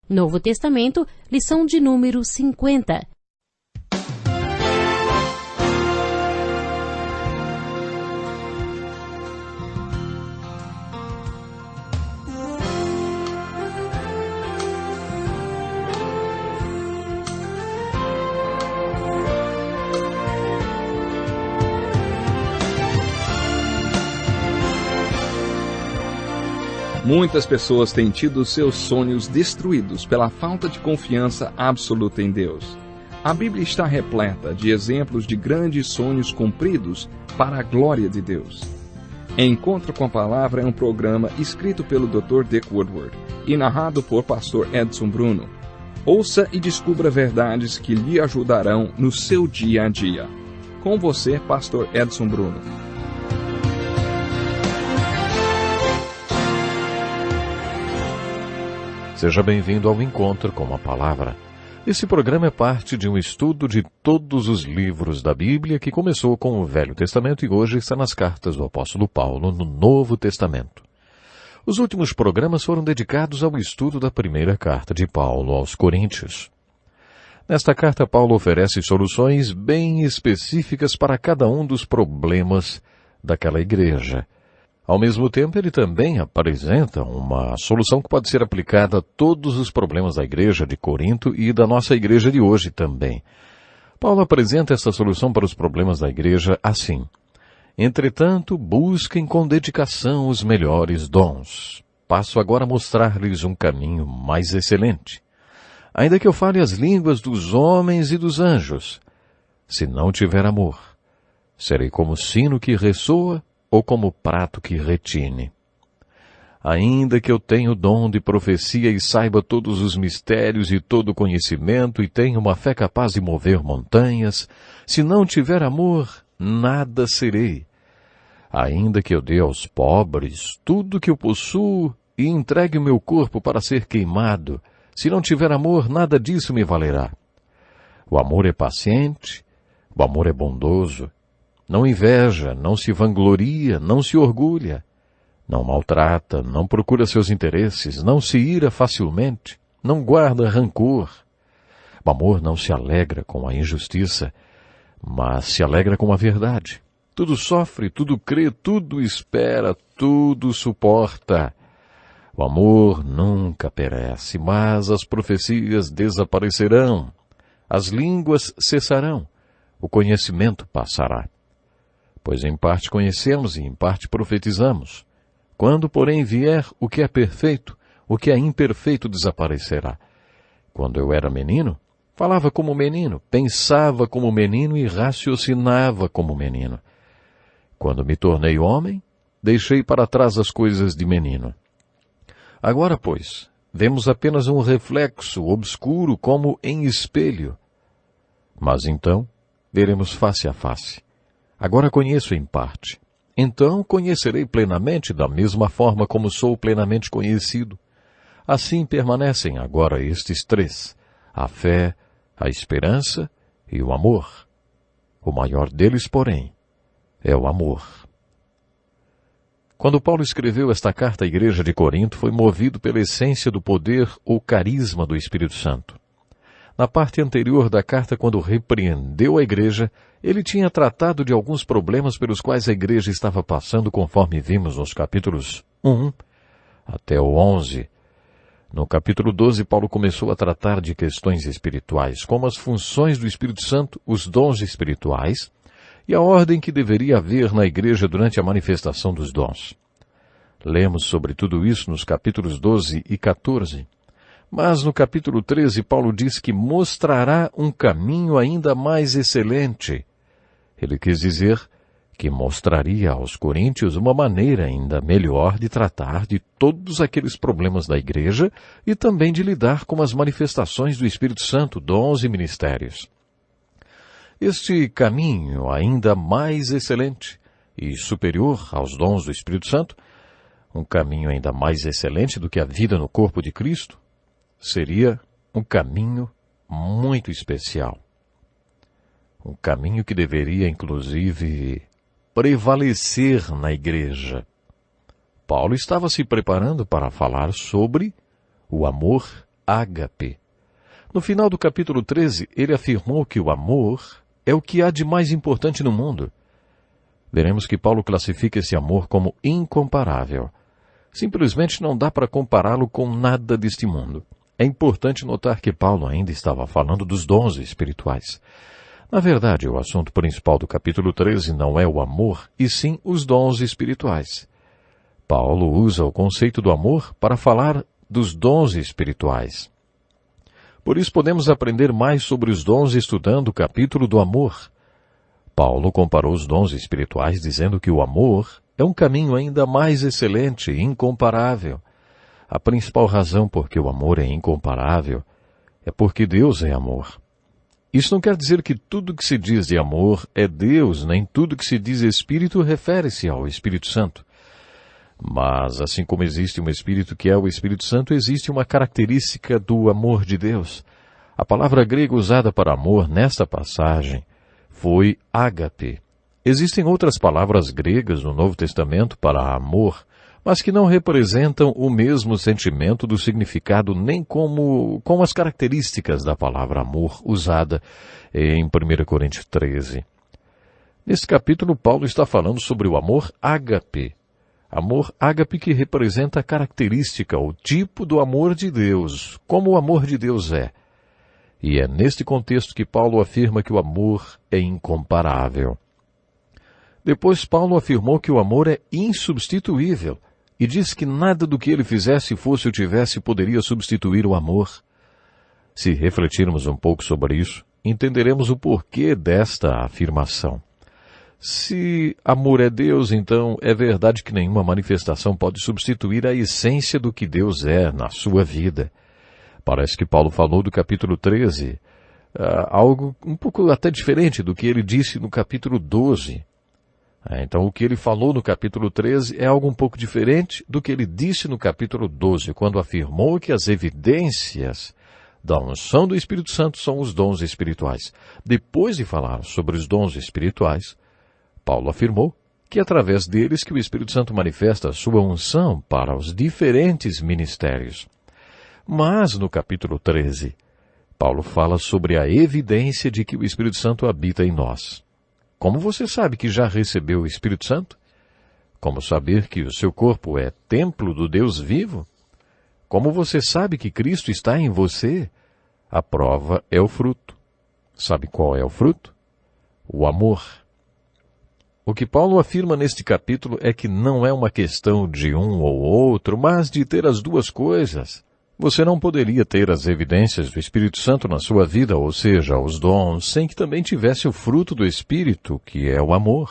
Novo Testamento, lição de número 50. Muitas pessoas têm tido seus sonhos destruídos pela falta de confiança absoluta em Deus. A Bíblia está repleta de exemplos de grandes sonhos cumpridos para a glória de Deus. Encontro com a Palavra é um programa escrito pelo Dr. Dick Woodward e narrado por Pastor Edson Bruno. Ouça e descubra verdades que lhe ajudarão no seu dia a dia. Com você, Pastor Edson Bruno. Seja bem-vindo ao Encontro com a Palavra. Esse programa é parte de um estudo de todos os livros da Bíblia que começou com o Velho Testamento e hoje está nas cartas do apóstolo Paulo no Novo Testamento. Os últimos programas foram dedicados ao estudo da primeira carta de Paulo aos Coríntios. Nesta carta, Paulo oferece soluções bem específicas para cada um dos problemas daquela igreja. Ao mesmo tempo, ele também apresenta uma solução que pode ser aplicada a todos os problemas da igreja de Corinto e da nossa igreja de hoje também. Paulo apresenta essa solução para os problemas da igreja assim: entretanto, busquem com dedicação os melhores dons. Passo agora a mostrar-lhes um caminho mais excelente. Ainda que eu fale as línguas dos homens e dos anjos, se não tiver amor, serei como sino que ressoa ou como prato que retine. Ainda que eu tenha o dom de profecia e saiba todos os mistérios e todo o conhecimento e tenha uma fé capaz de mover montanhas, se não tiver amor, nada serei. Ainda que eu dê aos pobres tudo que eu possuo e entregue o meu corpo para ser queimado, se não tiver amor, nada disso me valerá. O amor é paciente, o amor é bondoso, não inveja, não se vangloria, não se orgulha, não maltrata, não procura seus interesses, não se ira facilmente, não guarda rancor. O amor não se alegra com a injustiça, mas se alegra com a verdade. Tudo sofre, tudo crê, tudo espera, tudo suporta. O amor nunca perece, mas as profecias desaparecerão, as línguas cessarão, o conhecimento passará. Pois em parte conhecemos e em parte profetizamos. Quando, porém, vier o que é perfeito, o que é imperfeito desaparecerá. Quando eu era menino, falava como menino, pensava como menino e raciocinava como menino. Quando me tornei homem, deixei para trás as coisas de menino. Agora, pois, vemos apenas um reflexo obscuro como em espelho. Mas então, veremos face a face. Agora conheço em parte. Então conhecerei plenamente da mesma forma como sou plenamente conhecido. Assim permanecem agora estes três: a fé, a esperança e o amor. O maior deles, porém, é o amor. Quando Paulo escreveu esta carta à igreja de Corinto, foi movido pela essência do poder ou carisma do Espírito Santo. Na parte anterior da carta, quando repreendeu a igreja, ele tinha tratado de alguns problemas pelos quais a igreja estava passando, conforme vimos nos capítulos 1 até o 11. No capítulo 12, Paulo começou a tratar de questões espirituais, como as funções do Espírito Santo, os dons espirituais e a ordem que deveria haver na igreja durante a manifestação dos dons. Lemos sobre tudo isso nos capítulos 12 e 14. Mas no capítulo 13, Paulo diz que mostrará um caminho ainda mais excelente. Ele quis dizer que mostraria aos coríntios uma maneira ainda melhor de tratar de todos aqueles problemas da igreja e também de lidar com as manifestações do Espírito Santo, dons e ministérios. Este caminho ainda mais excelente e superior aos dons do Espírito Santo, um caminho ainda mais excelente do que a vida no corpo de Cristo, seria um caminho muito especial. Um caminho que deveria, inclusive, prevalecer na igreja. Paulo estava se preparando para falar sobre o amor ágape. No final do capítulo 13, ele afirmou que o amor é o que há de mais importante no mundo. Veremos que Paulo classifica esse amor como incomparável. Simplesmente não dá para compará-lo com nada deste mundo. É importante notar que Paulo ainda estava falando dos dons espirituais. Na verdade, o assunto principal do capítulo 13 não é o amor, e sim os dons espirituais. Paulo usa o conceito do amor para falar dos dons espirituais. Por isso podemos aprender mais sobre os dons estudando o capítulo do amor. Paulo comparou os dons espirituais dizendo que o amor é um caminho ainda mais excelente e incomparável. A principal razão por que o amor é incomparável é porque Deus é amor. Isso não quer dizer que tudo que se diz de amor é Deus, nem tudo que se diz Espírito refere-se ao Espírito Santo. Mas, assim como existe um Espírito que é o Espírito Santo, existe uma característica do amor de Deus. A palavra grega usada para amor nesta passagem foi ágape. Existem outras palavras gregas no Novo Testamento para amor, mas que não representam o mesmo sentimento do significado nem com as características da palavra amor usada em 1 Coríntios 13. Nesse capítulo, Paulo está falando sobre o amor ágape. Amor ágape que representa a característica, o tipo do amor de Deus, como o amor de Deus é. E é neste contexto que Paulo afirma que o amor é incomparável. Depois Paulo afirmou que o amor é insubstituível e diz que nada do que ele fizesse, fosse ou tivesse, poderia substituir o amor. Se refletirmos um pouco sobre isso, entenderemos o porquê desta afirmação. Se amor é Deus, então é verdade que nenhuma manifestação pode substituir a essência do que Deus é na sua vida. Parece que Paulo falou do capítulo 13, algo um pouco até diferente do que ele disse no capítulo 12. Então o que ele falou no capítulo 13 é algo um pouco diferente do que ele disse no capítulo 12, quando afirmou que as evidências da unção do Espírito Santo são os dons espirituais. Depois de falar sobre os dons espirituais, Paulo afirmou que é através deles que o Espírito Santo manifesta a sua unção para os diferentes ministérios. Mas no capítulo 13, Paulo fala sobre a evidência de que o Espírito Santo habita em nós. Como você sabe que já recebeu o Espírito Santo? Como saber que o seu corpo é templo do Deus vivo? Como você sabe que Cristo está em você? A prova é o fruto. Sabe qual é o fruto? O amor. O que Paulo afirma neste capítulo é que não é uma questão de um ou outro, mas de ter as duas coisas. Você não poderia ter as evidências do Espírito Santo na sua vida, ou seja, os dons, sem que também tivesse o fruto do Espírito, que é o amor.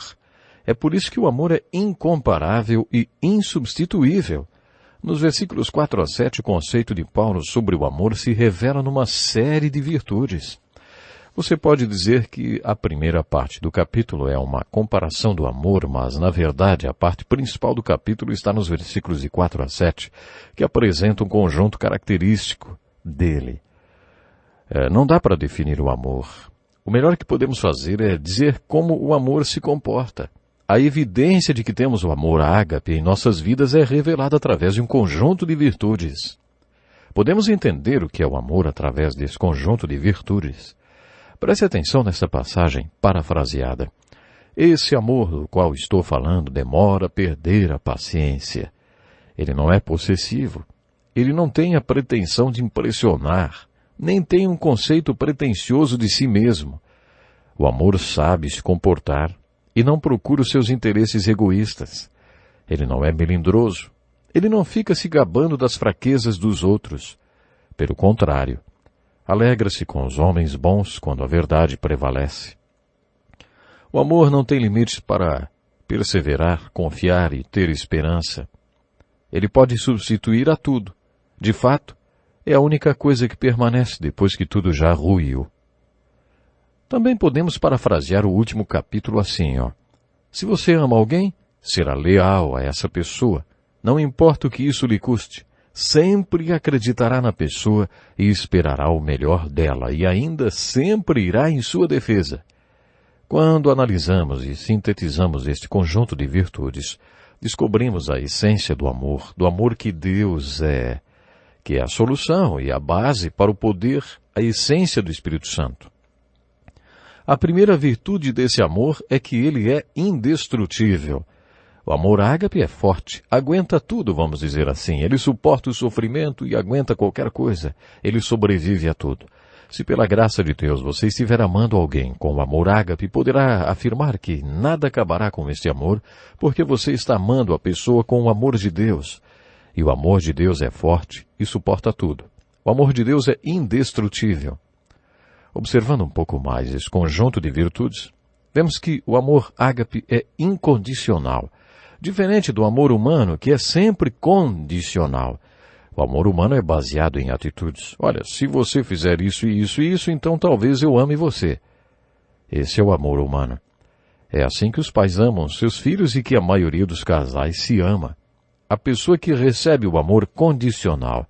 É por isso que o amor é incomparável e insubstituível. Nos versículos 4 a 7, o conceito de Paulo sobre o amor se revela numa série de virtudes. Você pode dizer que a primeira parte do capítulo é uma comparação do amor, mas, na verdade, a parte principal do capítulo está nos versículos de 4 a 7, que apresenta um conjunto característico dele. Não dá para definir o amor. O melhor que podemos fazer é dizer como o amor se comporta. A evidência de que temos o amor ágape em nossas vidas é revelada através de um conjunto de virtudes. Podemos entender o que é o amor através desse conjunto de virtudes. Preste atenção nesta passagem parafraseada. Esse amor do qual estou falando demora a perder a paciência. Ele não é possessivo. Ele não tem a pretensão de impressionar, nem tem um conceito pretensioso de si mesmo. O amor sabe se comportar e não procura os seus interesses egoístas. Ele não é melindroso. Ele não fica se gabando das fraquezas dos outros. Pelo contrário, alegra-se com os homens bons quando a verdade prevalece. O amor não tem limites para perseverar, confiar e ter esperança. Ele pode substituir a tudo. De fato, é a única coisa que permanece depois que tudo já ruiu. Também podemos parafrasear o último capítulo assim, Se você ama alguém, será leal a essa pessoa, não importa o que isso lhe custe. Sempre acreditará na pessoa e esperará o melhor dela e ainda sempre irá em sua defesa. Quando analisamos e sintetizamos este conjunto de virtudes, descobrimos a essência do amor que Deus é, que é a solução e a base para o poder, a essência do Espírito Santo. A primeira virtude desse amor é que ele é indestrutível. O amor ágape é forte, aguenta tudo, vamos dizer assim. Ele suporta o sofrimento e aguenta qualquer coisa. Ele sobrevive a tudo. Se pela graça de Deus você estiver amando alguém com o amor ágape, poderá afirmar que nada acabará com este amor, porque você está amando a pessoa com o amor de Deus. E o amor de Deus é forte e suporta tudo. O amor de Deus é indestrutível. Observando um pouco mais esse conjunto de virtudes, vemos que o amor ágape é incondicional, diferente do amor humano, que é sempre condicional. O amor humano é baseado em atitudes. Olha, se você fizer isso e isso e isso, então talvez eu ame você. Esse é o amor humano. É assim que os pais amam seus filhos e que a maioria dos casais se ama. A pessoa que recebe o amor condicional,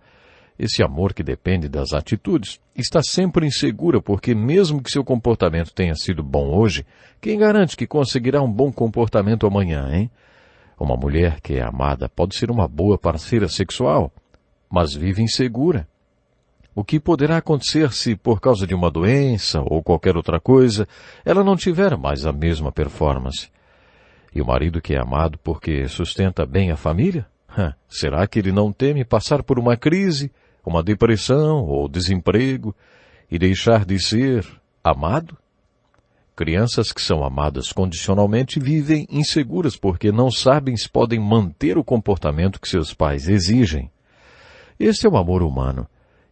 esse amor que depende das atitudes, está sempre insegura porque mesmo que seu comportamento tenha sido bom hoje, quem garante que conseguirá um bom comportamento amanhã, hein? Uma mulher que é amada pode ser uma boa parceira sexual, mas vive insegura. O que poderá acontecer se, por causa de uma doença ou qualquer outra coisa, ela não tiver mais a mesma performance? E o marido que é amado porque sustenta bem a família? Será que ele não teme passar por uma crise, uma depressão ou desemprego e deixar de ser amado? Crianças que são amadas condicionalmente vivem inseguras porque não sabem se podem manter o comportamento que seus pais exigem. Este é o amor humano,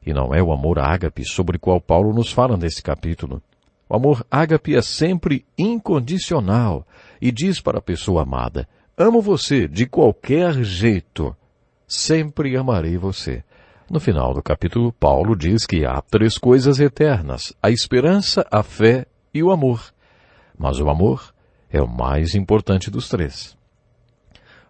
e não é o amor ágape sobre o qual Paulo nos fala nesse capítulo. O amor ágape é sempre incondicional e diz para a pessoa amada: amo você de qualquer jeito, sempre amarei você. No final do capítulo, Paulo diz que há 3 coisas eternas: a esperança, a fé e o amor. Mas o amor é o mais importante dos 3.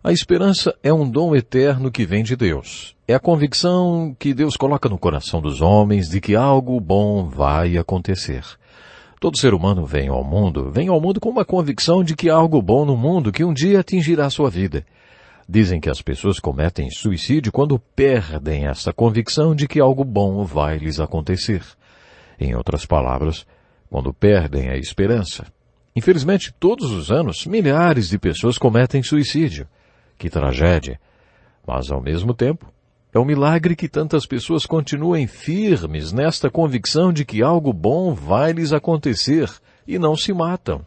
A esperança é um dom eterno que vem de Deus. É a convicção que Deus coloca no coração dos homens de que algo bom vai acontecer. Todo ser humano vem ao mundo com uma convicção de que há algo bom no mundo que um dia atingirá a sua vida. Dizem que as pessoas cometem suicídio quando perdem essa convicção de que algo bom vai lhes acontecer. Em outras palavras, quando perdem a esperança. Infelizmente, todos os anos, milhares de pessoas cometem suicídio. Que tragédia! Mas, ao mesmo tempo, é um milagre que tantas pessoas continuem firmes nesta convicção de que algo bom vai lhes acontecer e não se matam.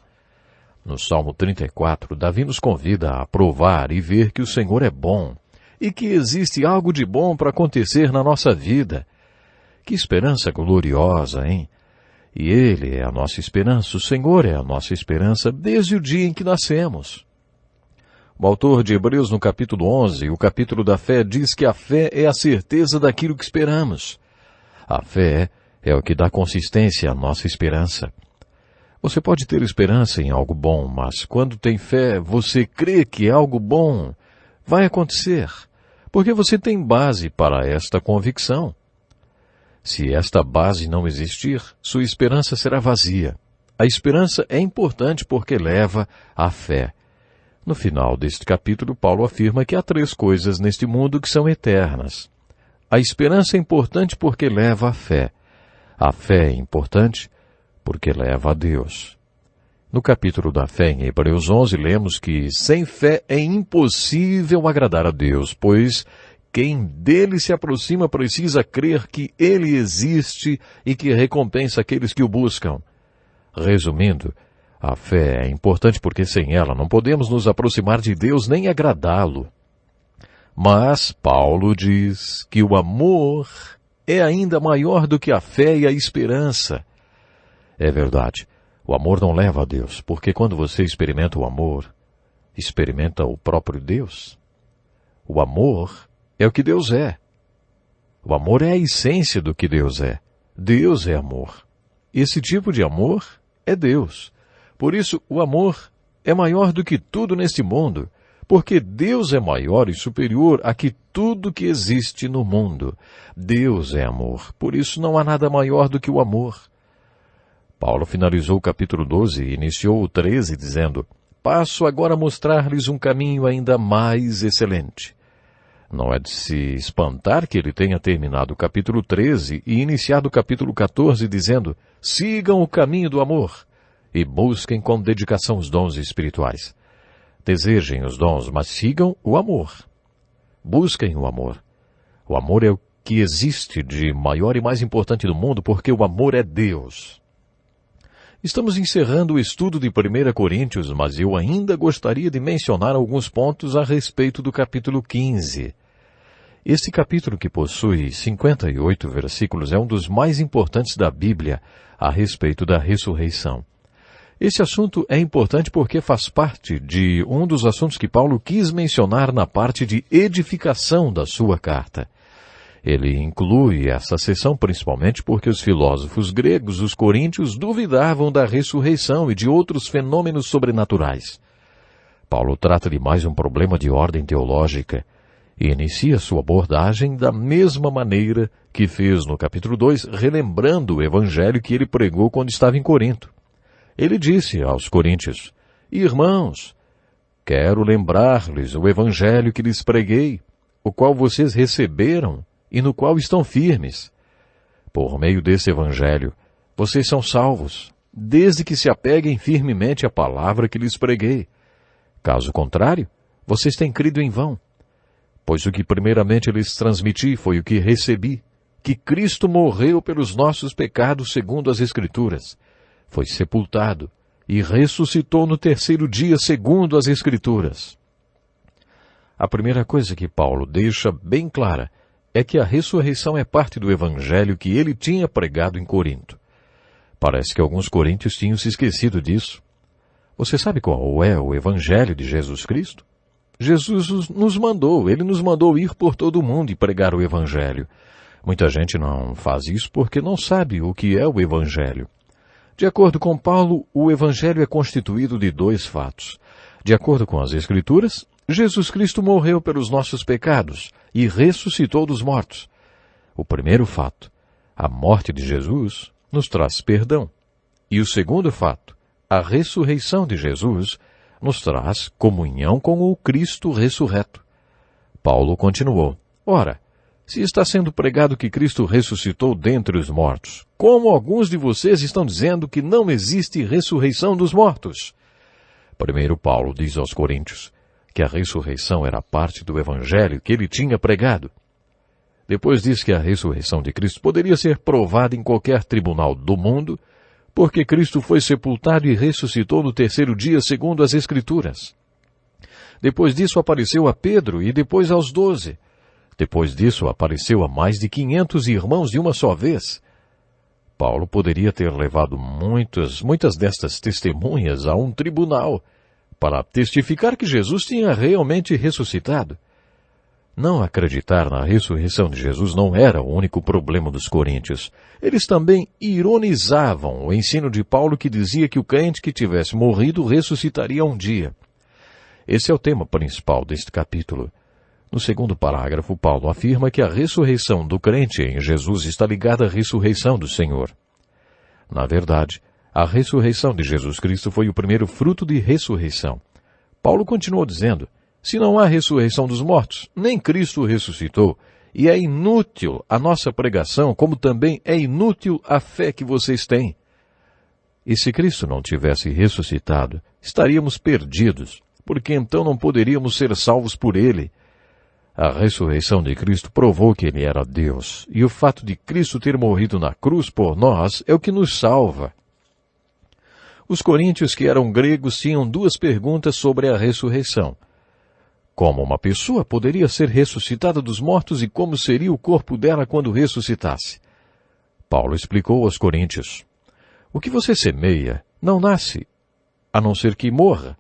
No Salmo 34, Davi nos convida a provar e ver que o Senhor é bom e que existe algo de bom para acontecer na nossa vida. Que esperança gloriosa, hein? E Ele é a nossa esperança, o Senhor é a nossa esperança desde o dia em que nascemos. O autor de Hebreus, no capítulo 11, o capítulo da fé, diz que a fé é a certeza daquilo que esperamos. A fé é o que dá consistência à nossa esperança. Você pode ter esperança em algo bom, mas quando tem fé, você crê que algo bom vai acontecer, porque você tem base para esta convicção. Se esta base não existir, sua esperança será vazia. A esperança é importante porque leva à fé. No final deste capítulo, Paulo afirma que há 3 coisas neste mundo que são eternas. A esperança é importante porque leva à fé. A fé é importante porque leva a Deus. No capítulo da fé, em Hebreus 11, lemos que sem fé é impossível agradar a Deus, pois quem dele se aproxima precisa crer que ele existe e que recompensa aqueles que o buscam. Resumindo, a fé é importante porque sem ela não podemos nos aproximar de Deus nem agradá-lo. Mas Paulo diz que o amor é ainda maior do que a fé e a esperança. É verdade, o amor não leva a Deus, porque quando você experimenta o amor, experimenta o próprio Deus. O amor é o que Deus é. O amor é a essência do que Deus é. Deus é amor. Esse tipo de amor é Deus. Por isso, o amor é maior do que tudo neste mundo, porque Deus é maior e superior a que tudo que existe no mundo. Deus é amor, por isso não há nada maior do que o amor. Paulo finalizou o capítulo 12 e iniciou o 13 dizendo: passo agora a mostrar-lhes um caminho ainda mais excelente. Não é de se espantar que ele tenha terminado o capítulo 13 e iniciado o capítulo 14 dizendo: sigam o caminho do amor e busquem com dedicação os dons espirituais. Desejem os dons, mas sigam o amor. Busquem o amor. O amor é o que existe de maior e mais importante do mundo, porque o amor é Deus. Estamos encerrando o estudo de 1 Coríntios, mas eu ainda gostaria de mencionar alguns pontos a respeito do capítulo 15. Este capítulo, que possui 58 versículos, é um dos mais importantes da Bíblia a respeito da ressurreição. Esse assunto é importante porque faz parte de um dos assuntos que Paulo quis mencionar na parte de edificação da sua carta. Ele inclui essa seção principalmente porque os filósofos gregos, os coríntios, duvidavam da ressurreição e de outros fenômenos sobrenaturais. Paulo trata de mais um problema de ordem teológica e inicia sua abordagem da mesma maneira que fez no capítulo 2, relembrando o evangelho que ele pregou quando estava em Corinto. Ele disse aos coríntios: irmãos, quero lembrar-lhes o evangelho que lhes preguei, o qual vocês receberam e no qual estão firmes. Por meio desse evangelho, vocês são salvos, desde que se apeguem firmemente à palavra que lhes preguei. Caso contrário, vocês têm crido em vão. Pois o que primeiramente lhes transmiti foi o que recebi, que Cristo morreu pelos nossos pecados segundo as Escrituras, foi sepultado e ressuscitou no terceiro dia segundo as Escrituras. A primeira coisa que Paulo deixa bem clara é que a ressurreição é parte do evangelho que ele tinha pregado em Corinto. Parece que alguns coríntios tinham se esquecido disso. Você sabe qual é o evangelho de Jesus Cristo? Jesus nos mandou, ele nos mandou ir por todo o mundo e pregar o evangelho. Muita gente não faz isso porque não sabe o que é o evangelho. De acordo com Paulo, o evangelho é constituído de dois fatos. De acordo com as Escrituras, Jesus Cristo morreu pelos nossos pecados e ressuscitou dos mortos. O primeiro fato, a morte de Jesus, nos traz perdão. E o segundo fato, a ressurreição de Jesus, nos traz comunhão com o Cristo ressurreto. Paulo continuou: ora, se está sendo pregado que Cristo ressuscitou dentre os mortos, como alguns de vocês estão dizendo que não existe ressurreição dos mortos? Primeiro Paulo diz aos coríntios que a ressurreição era parte do evangelho que ele tinha pregado. Depois diz que a ressurreição de Cristo poderia ser provada em qualquer tribunal do mundo, porque Cristo foi sepultado e ressuscitou no terceiro dia segundo as Escrituras. Depois disso apareceu a Pedro e depois aos 12. Depois disso apareceu a mais de 500 irmãos de uma só vez. Paulo poderia ter levado muitas destas testemunhas a um tribunal para testificar que Jesus tinha realmente ressuscitado. Não acreditar na ressurreição de Jesus não era o único problema dos coríntios. Eles também ironizavam o ensino de Paulo que dizia que o crente que tivesse morrido ressuscitaria um dia. Esse é o tema principal deste capítulo. No segundo parágrafo, Paulo afirma que a ressurreição do crente em Jesus está ligada à ressurreição do Senhor. Na verdade, a ressurreição de Jesus Cristo foi o primeiro fruto de ressurreição. Paulo continuou dizendo: se não há ressurreição dos mortos, nem Cristo ressuscitou, e é inútil a nossa pregação, como também é inútil a fé que vocês têm. E se Cristo não tivesse ressuscitado, estaríamos perdidos, porque então não poderíamos ser salvos por ele. A ressurreição de Cristo provou que ele era Deus, e o fato de Cristo ter morrido na cruz por nós é o que nos salva. Os coríntios, que eram gregos, tinham duas perguntas sobre a ressurreição. Como uma pessoa poderia ser ressuscitada dos mortos e como seria o corpo dela quando ressuscitasse? Paulo explicou aos coríntios: o que você semeia não nasce, a não ser que morra.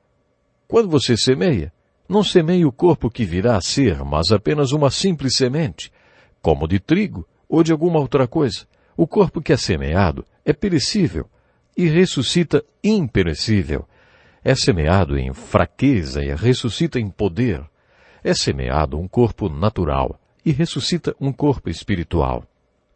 Quando você semeia, não semeia o corpo que virá a ser, mas apenas uma simples semente, como de trigo ou de alguma outra coisa. O corpo que é semeado é perecível e ressuscita imperecível. É semeado em fraqueza e ressuscita em poder. É semeado um corpo natural e ressuscita um corpo espiritual.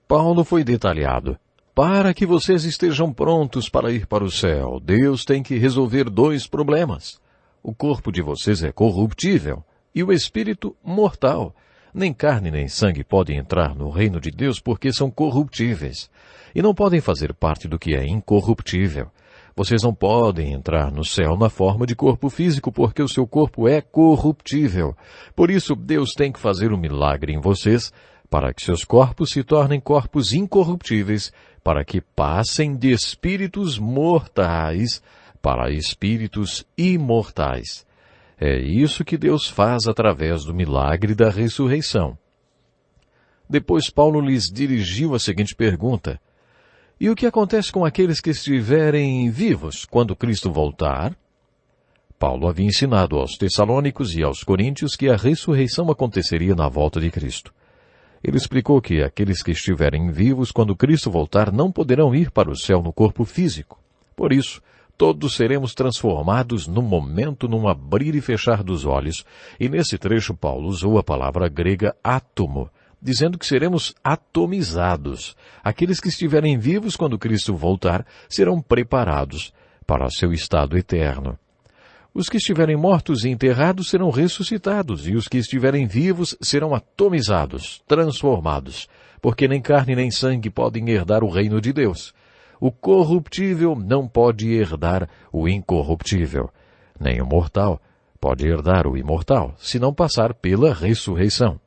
Paulo foi detalhado. Para que vocês estejam prontos para ir para o céu, Deus tem que resolver dois problemas. O corpo de vocês é corruptível e o espírito mortal. Nem carne nem sangue podem entrar no reino de Deus porque são corruptíveis. E não podem fazer parte do que é incorruptível. Vocês não podem entrar no céu na forma de corpo físico porque o seu corpo é corruptível. Por isso, Deus tem que fazer um milagre em vocês para que seus corpos se tornem corpos incorruptíveis, para que passem de espíritos mortais para espíritos imortais. É isso que Deus faz através do milagre da ressurreição. Depois Paulo lhes dirigiu a seguinte pergunta: e o que acontece com aqueles que estiverem vivos quando Cristo voltar? Paulo havia ensinado aos Tessalônicos e aos Coríntios que a ressurreição aconteceria na volta de Cristo. Ele explicou que aqueles que estiverem vivos quando Cristo voltar não poderão ir para o céu no corpo físico. Por isso, todos seremos transformados no momento, num abrir e fechar dos olhos. E nesse trecho Paulo usou a palavra grega átomo, dizendo que seremos atomizados. Aqueles que estiverem vivos quando Cristo voltar serão preparados para seu estado eterno. Os que estiverem mortos e enterrados serão ressuscitados, e os que estiverem vivos serão atomizados, transformados, porque nem carne nem sangue podem herdar o reino de Deus. O corruptível não pode herdar o incorruptível, nem o mortal pode herdar o imortal, se não passar pela ressurreição.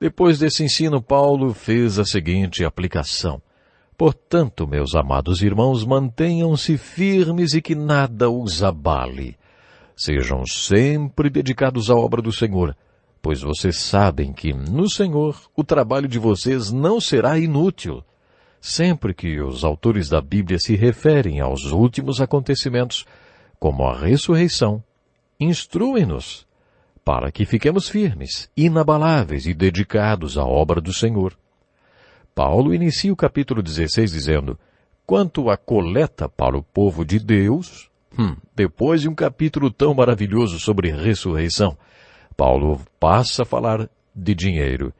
Depois desse ensino, Paulo fez a seguinte aplicação: portanto, meus amados irmãos, mantenham-se firmes e que nada os abale. Sejam sempre dedicados à obra do Senhor, pois vocês sabem que no Senhor o trabalho de vocês não será inútil. Sempre que os autores da Bíblia se referem aos últimos acontecimentos, como a ressurreição, instruem-nos para que fiquemos firmes, inabaláveis e dedicados à obra do Senhor. Paulo inicia o capítulo 16 dizendo: quanto à coleta para o povo de Deus, depois de um capítulo tão maravilhoso sobre ressurreição, Paulo passa a falar de dinheiro.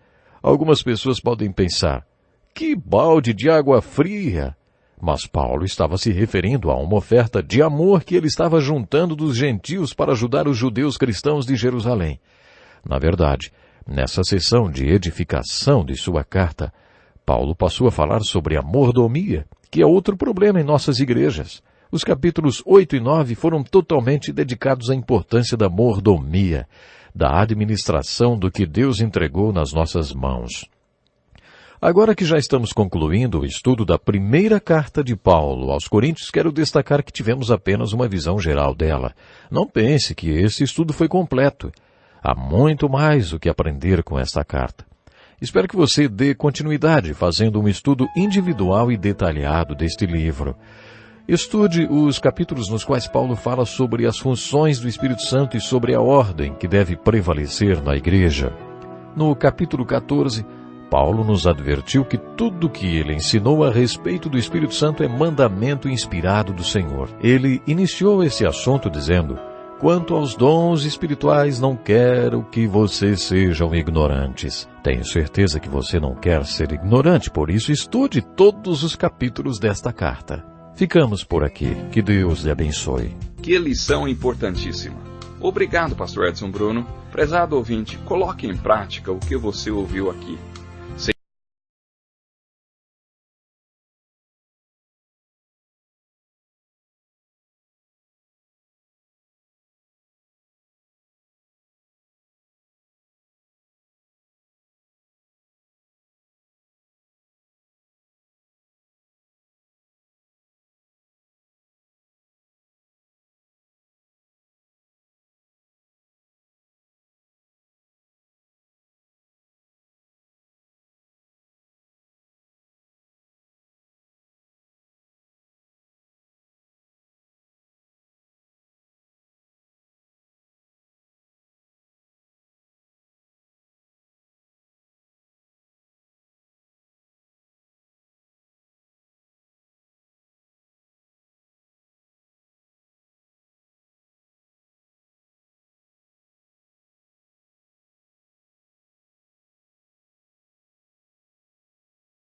Algumas pessoas podem pensar: que balde de água fria! Mas Paulo estava se referindo a uma oferta de amor que ele estava juntando dos gentios para ajudar os judeus cristãos de Jerusalém. Na verdade, nessa sessão de edificação de sua carta, Paulo passou a falar sobre a mordomia, que é outro problema em nossas igrejas. Os capítulos 8 e 9 foram totalmente dedicados à importância da mordomia, da administração do que Deus entregou nas nossas mãos. Agora que já estamos concluindo o estudo da primeira carta de Paulo aos Coríntios, quero destacar que tivemos apenas uma visão geral dela. Não pense que esse estudo foi completo. Há muito mais o que aprender com esta carta. Espero que você dê continuidade fazendo um estudo individual e detalhado deste livro. Estude os capítulos nos quais Paulo fala sobre as funções do Espírito Santo e sobre a ordem que deve prevalecer na igreja. No capítulo 14, Paulo nos advertiu que tudo o que ele ensinou a respeito do Espírito Santo é mandamento inspirado do Senhor. Ele iniciou esse assunto dizendo: quanto aos dons espirituais, não quero que vocês sejam ignorantes. Tenho certeza que você não quer ser ignorante, por isso estude todos os capítulos desta carta. Ficamos por aqui. Que Deus lhe abençoe. Que lição importantíssima. Obrigado, pastor Edson Bruno. Prezado ouvinte, coloque em prática o que você ouviu aqui.